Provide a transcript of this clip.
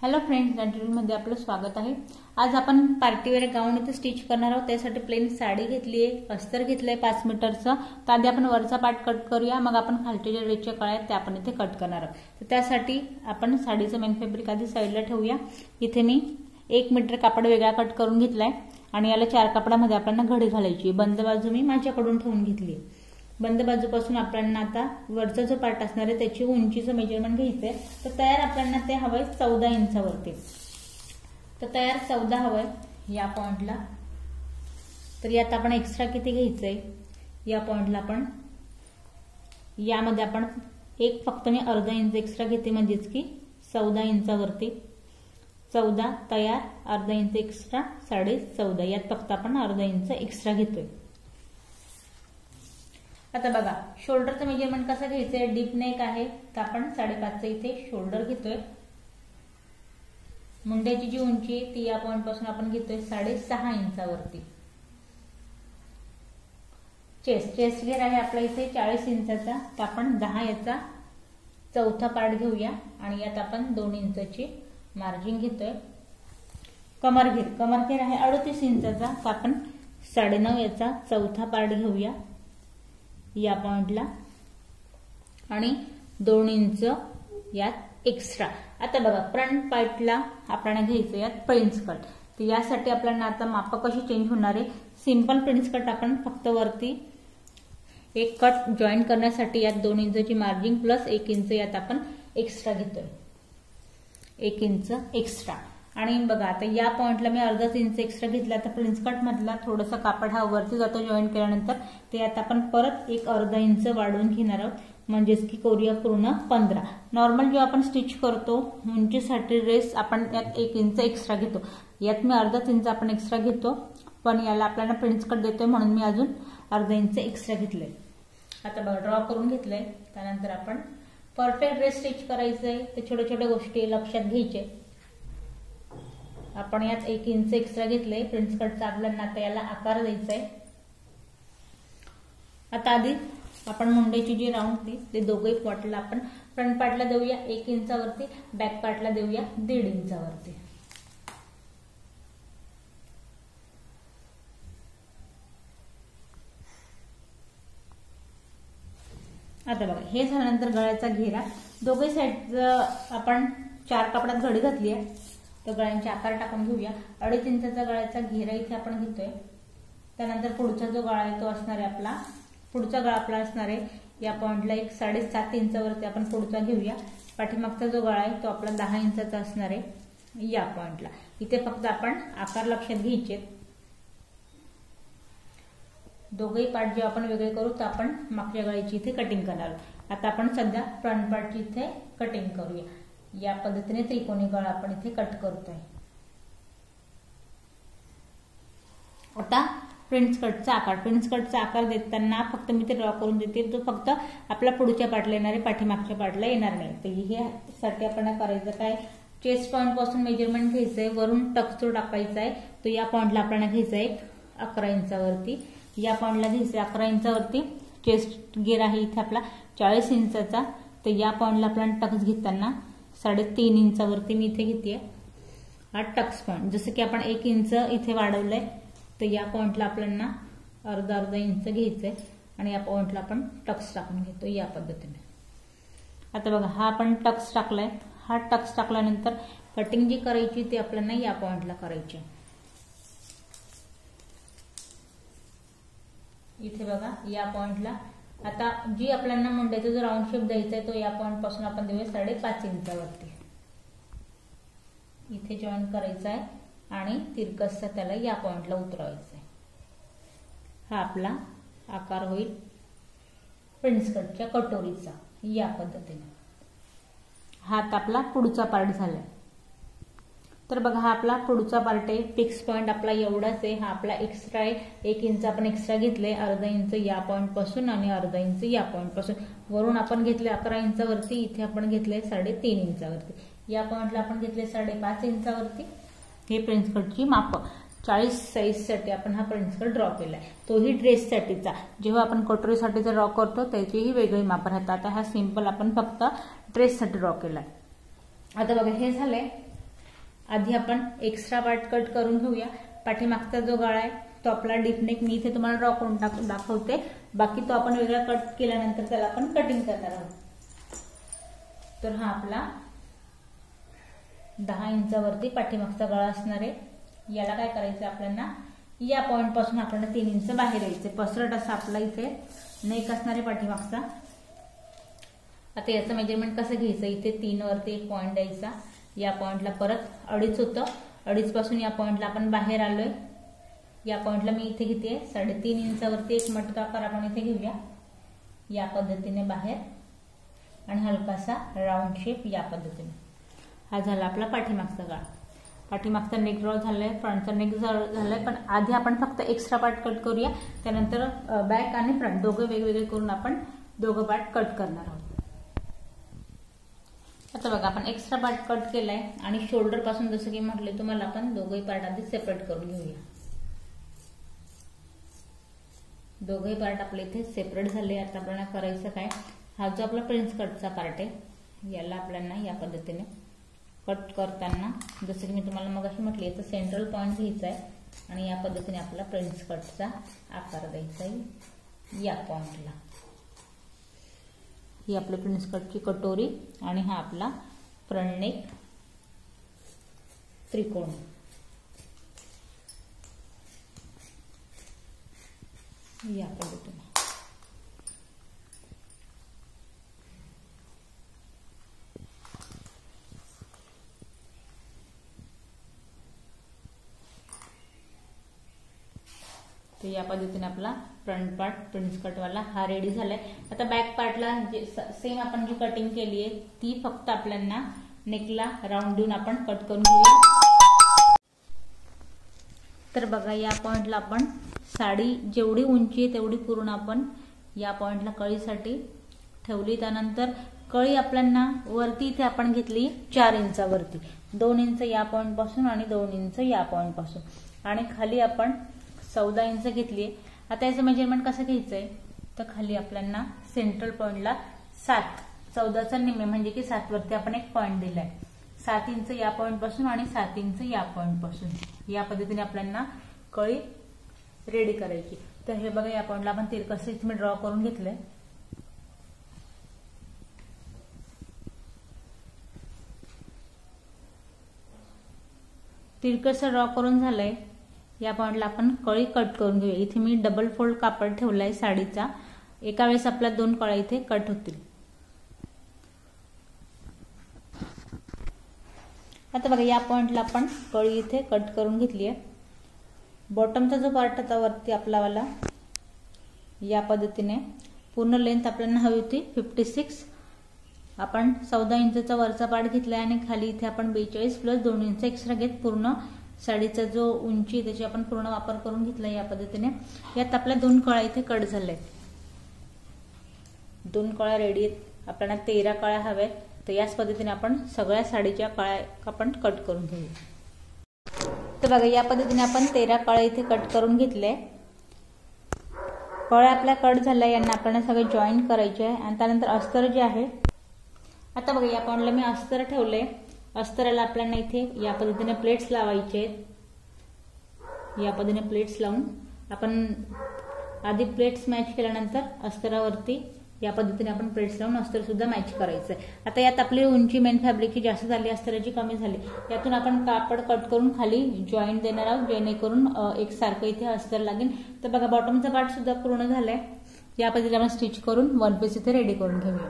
Hello friends, मध्ये आपलं स्वागत आहे। आज आपण पार्टीवेअर गाऊन इथे स्टिच करणार आहोत। त्यासाठी प्लेन साडी घेतली आहे, अस्तर घेतलंय 5 मीटरचं। तर आधी आपण वरचा पार्ट कट करूया, मग आपण खालच्या ज्या ड्रेसच्या कळ्या आहेत त्या आपण इथे कट करणार आहोत। तर त्यासाठी आपण साडीचं मेन फॅब्रिक आधी साईडला ठेवूया। इथे मी 1 मीटर कापड वेगळा कट करून घेतलाय आणि याला 4 कापडामध्ये आपल्याला घडी घालायची। बंद बाजू मी माझ्याकडून ठेवून घेतली। बंद बाजूपासून आपल्याला आता वरचा जो पार्ट असणार आहे त्याची उंचीचं मेजरमेंट घ्यायचंय। तर तयार आपल्याला ते हवंय 14 इंचावरती। तर तयार 14 हवंय या पॉइंटला। तर यात आपण एक्स्ट्रा किती घ्यायचंय या पॉइंटला आपण यामध्ये आपण फक्त मी अर्धा इंच एक्स्ट्रा घेते, म्हणजेच की 14 इंचावरती 14 तयार, अर्धा इंच एक्स्ट्रा 14.5 यात फक्त आपण अर्धा इंच एक्स्ट्रा घेतोय। आता बघा शोल्डरचं मेजरमेंट कसं घ्यायचंय। डीप नेक आहे तर आपण 5.5 इथे शोल्डर घेतोय। मुंड्याची जी उंची आहे ती या पॉइंट पासून आपण घेतोय 6.5 इंचावरती। चेस्ट घेर आहे आपला इथे 40 इंचाचा, तर आपण 10 याचा चौथा पार्ट घेऊया आणि यात आपण 2 इंचाची मार्जिन घेतोय। कमर घेर आहे 38 इंचाचा, तर आपण 9.5 याचा चौथा पार्ट घेऊया या पॉइंटला आणि 2 इंच यात एक्स्ट्रा। आता बघा फ्रंट पार्टला आपल्याला घ्यायचं यात प्रिन्स कट। तर यासाठी आपल्याला आता माप कशी चेंज होणार आहे। सिंपल प्रिन्स कट आपण फक्त वरती एक कट जॉईन करण्यासाठी यात 2 इंचची मार्जिन प्लस 1 इंच यात आपण एक्स्ट्रा घेतोय, 1 इंच एक्स्ट्रा। आणि बघा आता या पॉइंटला मी अर्धाच इंच एक्स्ट्रा घेतला। तर प्रिन्स कट मधला थोडासा कापड हा वरती जातो जॉईन केल्यानंतर, ते आता आपण परत एक अर्धा इंच वाढवून घेणार आहोत, म्हणजेच की करूया पूर्ण 15। नॉर्मल जेव्हा आपण स्टिच करतो उंचीसाठी ड्रेस आपण यात 1 इंच एक्स्ट्रा घेतो, यात मी अर्धाच इंच आपण एक्स्ट्रा घेतो, पण याला आपल्याला प्रिन्स कट देतोय म्हणून मी अजून अर्धा इंच एक्स्ट्रा घेतलंय। आता बघा ड्रॉ करून घेतलंय। त्यानंतर आपण परफेक्ट ड्रेस स्टिच करायचंय तर छोट्या छोट्या गोष्टी लक्षात घ्यायच्या। आपण यात 1 इंच एक्स्ट्रा घेतलंय प्रिन्स कटचा, आपल्याला आता याला आकार द्यायचा आहे। आता आधी आपण मुंड्याची जी राऊंड ते दोघे पार्टला आपण फ्रंट पार्टला देऊया 1 इंचावरती, बॅक पार्टला देऊया 1.5 इंचावरती। आता बघा हे झाल्यानंतर गळ्याचा घेरा दोघे साईड आपण 4 कापडात घडी घातली आहे, तर गळ्यांचे आकार टाकून घेऊया। 2.5 इंचाचा गळ्याचा घेरा इथे आपण घेतोय। त्यानंतर पुढचा जो गळा आहे तो असणार आहे आपला, पुढचा गळा आपला असणार आहे या पॉइंटला 7.5 इंचावरती आपण पुढचा घेऊया। पाठीमागचा जो गळा आहे तो आपला 10 इंचाचा असणार आहे या पॉइंटला। इथे फक्त आपण आकार लक्षात घ्यायचे। दोघेही पार्ट जे आपण वेगळे करू तर आपण मागच्या गळ्याची इथे कटिंग करणार आहोत। आता आपण सध्या फ्रंट पार्टची इथे कटिंग करूया। या पद्धतीने त्रिकोणी गळा आपण इथे कट करतोय। आता प्रिन्स कटचा आकार देताना फक्त मी ते ड्रॉ करून देते, तो फक्त आपला पुढच्या पार्टला येणार आहे, पाठीमागच्या पार्टला येणार नाही। तर ह्यासाठी आपण करायचं काय, चेस्ट पॉइंट पासून मेजरमेंट घ्यायचंय, वरून टक्सचूर टाकायचा आहे। तो या पॉइंटला आपल्याला घ्यायचा आहे 11 इंचावरती, या पॉइंटला घ्यायचं 11 इंचावरती। चेस्ट घेर आहे इथे आपला 40 इंचाचा, तर या पॉइंटला आपल्याला टक्स घेताना 3.5 इंचावरती मी इथे घेते हा टक्स पॉइंट। जसं की आपण 1 इंच इथे वाढवलंय, तर या पॉइंटला आपल्याला अर्धा इंच घ्यायचंय आणि या पॉइंटला आपण टक्स टाकून घेतो या पद्धतीने। आता बघा हा आपण टक्स टाकलाय, हा टक्स टाकल्यानंतर कटिंग जी करायची ती आपल्याला या पॉइंटला करायची। इथे बघा या पॉइंटला आता जी आपल्याला मुंड्याचा जो राऊंड शेप द्यायचा आहे तो या पॉइंट पासून आपण देऊया 5.5 इंचावरती। इथे जॉईन करायचा आहे आणि तिरकसचा त्याला या पॉइंटला उतरवायचा आहे। हा आपला आकार होईल प्रिन्स कटच्या कटोरीचा या पद्धतीने। हा आपला पुढचा पार्ट झालाय। तर बघा हा आपला पुढचा पार्ट आहे। फिक्स पॉइंट आपला एवढाच आहे, हा आपला एक्स्ट्रा आहे। 1 इंच आपण एक्स्ट्रा घेतले, अर्धा इंच या पॉइंट पासून आणि अर्धा इंच या पॉइंट पासून। वरून आपण घेतले 11 इंचावरती, इथे आपण घेतले 3.5 इंचावरती, या पॉइंटला आपण घेतले 5.5 इंचावरती। हे प्रिन्स कटची माप 40 साईज साठी आपण हा प्रिन्स कट ड्रॉ केलाय, तोही ड्रेस साठीचा। जेव्हा आपण कटोरीसाठीचा ड्रॉ करतो त्याचीही वेगळी माप राहतात। आता हा सिंपल आपण फक्त ड्रेस साठी ड्रॉ केलाय। आता बघा हे झालंय आधी आपण एक्स्ट्रा पार्ट कट करून घेऊया। पाठीमागचा जो गळा आहे तो आपला डीपनेक मी इथे तुम्हाला ड्रॉ करून दाखवते, बाकी तो आपण वेगळा कट केल्यानंतर त्याला आपण कटिंग करणार आहोत। तर हा आपला 10 इंचावरती पाठीमागचा गळा असणार आहे। याला काय करायचं आपल्याला, या पॉइंट पासून आपण 3 इंच बाहेर यायचे। पसरट असा आपला इथे नेक असणार आहे पाठीमागचा। आता याचं मेजरमेंट कसं घ्यायचं, इथे 3 वरती एक पॉइंट द्यायचा, या पॉइंटला परत 2.5 होतं, 2.5 पासून या पॉइंटला आपण बाहेर आलोय। या पॉइंटला मी इथे घेते 3.5 इंचावरती एक मटका आकार आपण इथे घेऊया, या पद्धतीने बाहेर, आणि हलकासा राऊंड शेप या पद्धतीने। हा झाला आपला पाठीमागचा गळा। पाठीमागचा नेक ड्रॉ झालाय, फ्रंटचा नेक झालाय, पण आधी आपण फक्त एक्स्ट्रा पार्ट कट करूया, त्यानंतर बॅक आणि फ्रंट दोघं वेगवेगळे करून आपण दोघं पार्ट कट करणार आहोत। आता बघा आपण एक्स्ट्रा पार्ट कट केलाय आणि शोल्डर पासून जसं की म्हटले तुम्हाला आपण दोघंही पार्ट आधी सेपरेट करून घेऊया। दोघंही पार्ट आपले इथे सेपरेट झाले। आता आपल्याला करायचं काय, हा जो आपला प्रिन्स कटचा पार्ट आहे याला आपल्याला या पद्धतीने कट करताना जसं की मी तुम्हाला मगाशी म्हटले याचं सेंट्रल पॉइंट घ्यायचा आहे आणि या पद्धतीने आपला प्रिन्स कटचा आकार द्यायचा आहे या पॉइंटला। ही आपली प्रिन्स कटची कटोरी आणि हा आपला फ्रंट नेक त्रिकोण। या पद्धतीने तो या पद्धतीने आपला फ्रंट पार्ट प्रिन्स कटवाला हा रेडी झालाय। आता बॅक पार्टला सेम आपण जी कटिंग केली आहे ती फक्त आपल्याला नेकला राऊंड देऊन आपण कट करून घेऊया। तर बघा या पॉइंटला आपण साडी जेवढी उंची आहे तेवढी पूर्ण आपण या पॉइंटला कळीसाठी ठेवली। त्यानंतर कळी आपल्याला वरती इथे आपण घेतली 4 इंचावरती, 2 इंच या पॉइंट पासून आणि 2 इंच या पॉइंट पासून, आणि खाली आपण 14 इंच घेतली। आता याचं मेजरमेंट कसं घ्यायचंय, तर खाली आपल्याला सेंट्रल पॉइंटला 7, 14चा निम्मे म्हणजे की 7 वरती आपण एक पॉइंट दिलाय, 7 इंच या पॉइंट पासून आणि 7 इंच या पॉइंट पासून। या पद्धतीने आपल्याला कळी रेडी करायची। तर हे बघा या पॉइंटला आपण तिरकस मी ड्रॉ करून घेतलंय। तिरकस ड्रॉ करून झालंय। या पॉइंटला आपण कळी कट करून घेऊया। इथे मी डबल फोल्ड कापड ठेवलाय साडीचा, एका वेळेस आपल्या 2 कळ्या इथे कट होतील। आता बघा या पॉइंटला आपण कळी इथे कट करून घेतली आहे। बॉटमचा जो पार्ट होता वरती आपलावाला या पद्धतीने पूर्ण लेंथ आपल्याला हवी होती 56, आपण 14 इंचचा वरचा पार्ट घेतलाय आणि खाली इथे आपण 42 प्लस 2 इंच एक्स्ट्रा घेत पूर्ण साडीचा जो उंची त्याची आपण पूर्ण वापर करून घेतला। या पद्धतीने यात आपल्या 2 कळ्या इथे कट झाल्या, 2 कळ्या रेडी आहेत। आपल्याला 13 कळ्या हव्यात, तर याच पद्धतीने आपण सगळ्या साडीच्या कळ्या आपण कट करून घेऊया। तर बघा या पद्धतीने आपण 13 कळ्या इथे कट करून घेतले। कळ्या आपल्या कट झाल्या, यांना आपल्याला सगळे जॉईन करायचे आहे आणि त्यानंतर अस्तर जे आहे, आता बघा या पॉइंटला मी अस्तर ठेवले। अस्तराला आपल्याला इथे या पद्धतीने प्लेट्स लावायचे आहेत। या पद्धतीने प्लेट्स लावून आपण आधी प्लेट्स मॅच केल्यानंतर अस्तरावरती या पद्धतीने आपण प्लेट्स लावून अस्तर सुद्धा मॅच करायचं आहे। आता यात आपली उंची मेन फॅब्रिकची जास्त झाली, अस्तराची कमी झाली, यातून आपण कापड कट करून खाली जॉईंट देणार आहोत जेणेकरून एक सारखं इथे अस्तर लागेल। तर बघा बॉटमचा पार्ट सुद्धा पूर्ण झालाय। या पद्धतीने आपण स्टिच करून 1 पीस इथे रेडी करून घेऊया।